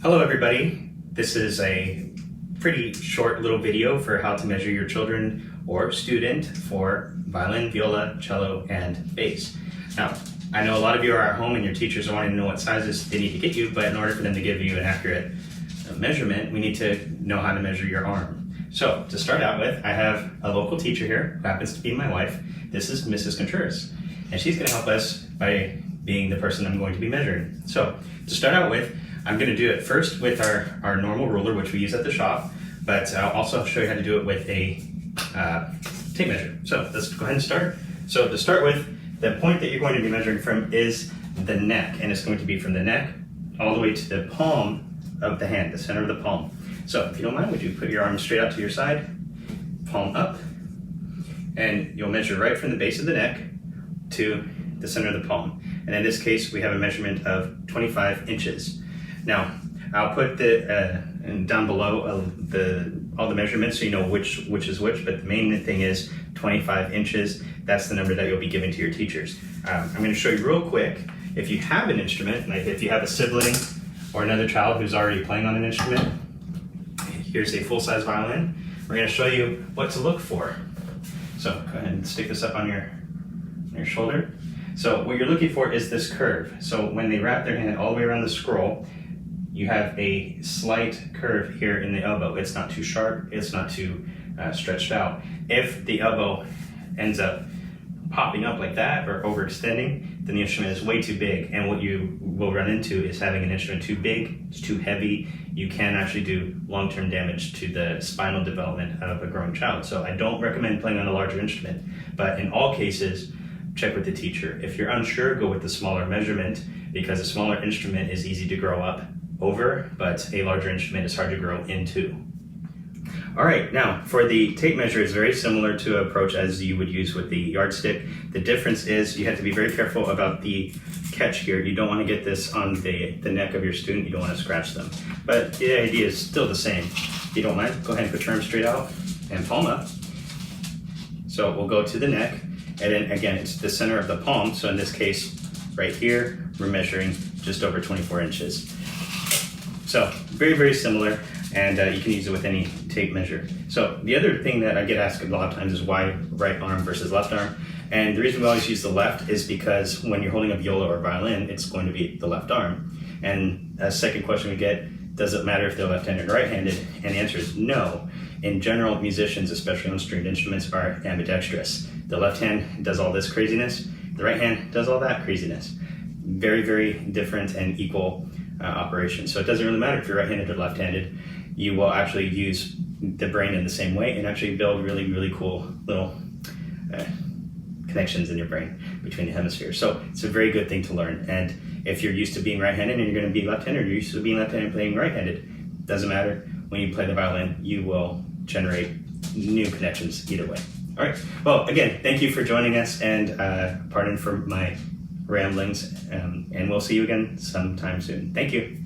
Hello everybody, this is a pretty short little video for how to measure your children or student for violin, viola, cello, and bass. Now, I know a lot of you are at home and your teachers are wanting to know what sizes they need to get you, but in order for them to give you an accurate measurement, we need to know how to measure your arm. So, to start out with, I have a local teacher here, who happens to be my wife. This is Mrs. Contreras, and she's going to help us by being the person I'm going to be measuring. So, to start out with, I'm going to do it first with our normal ruler, which we use at the shop, but I'll also show you how to do it with a tape measure. So let's go ahead and start. So to start with, the point that you're going to be measuring from is the neck, and it's going to be from the neck all the way to the palm of the hand, the center of the palm. So if you don't mind, would you put your arm straight out to your side, palm up, and you'll measure right from the base of the neck to the center of the palm. And in this case, we have a measurement of 25 inches. Now, I'll put down below all the measurements so you know which is which, but the main thing is 25 inches. That's the number that you'll be giving to your teachers. I'm going to show you real quick. If you have an instrument, like if you have a sibling or another child who's already playing on an instrument, here's a full-size violin. We're going to show you what to look for. So go ahead and stick this up on your shoulder. So what you're looking for is this curve. So when they wrap their hand all the way around the scroll, you have a slight curve here in the elbow. It's not too sharp, it's not too stretched out. If the elbow ends up popping up like that or overextending, then the instrument is way too big. And what you will run into is having an instrument too big, it's too heavy. You can actually do long-term damage to the spinal development of a growing child. So I don't recommend playing on a larger instrument, but in all cases, check with the teacher. If you're unsure, go with the smaller measurement, because a smaller instrument is easy to grow up over, but a larger instrument is hard to grow into. All right, now for the tape measure, is very similar to an approach as you would use with the yardstick. The difference is you have to be very careful about the catch here. You don't want to get this on the neck of your student. You don't want to scratch them. But the idea is still the same. If you don't mind, go ahead and put your arm straight out and palm up. So we'll go to the neck, and then again, it's the center of the palm. So in this case, right here, we're measuring just over 24 inches. So very, very similar, and you can use it with any tape measure. So the other thing that I get asked a lot of times is why right arm versus left arm. And the reason we always use the left is because when you're holding a viola or violin, it's going to be the left arm. And a second question we get, does it matter if they're left-handed or right-handed? And the answer is no. In general, musicians, especially on stringed instruments, are ambidextrous. The left hand does all this craziness, the right hand does all that craziness. Very, very different and equal operation. So it doesn't really matter if you're right-handed or left-handed. You will actually use the brain in the same way and actually build really, really cool little connections in your brain between the hemispheres. So it's a very good thing to learn. And if you're used to being right-handed and you're going to be left-handed, or you're used to being left-handed and playing right-handed, doesn't matter. When you play the violin, you will generate new connections either way. All right. Well, again, thank you for joining us, and pardon for my ramblings, and we'll see you again sometime soon. Thank you.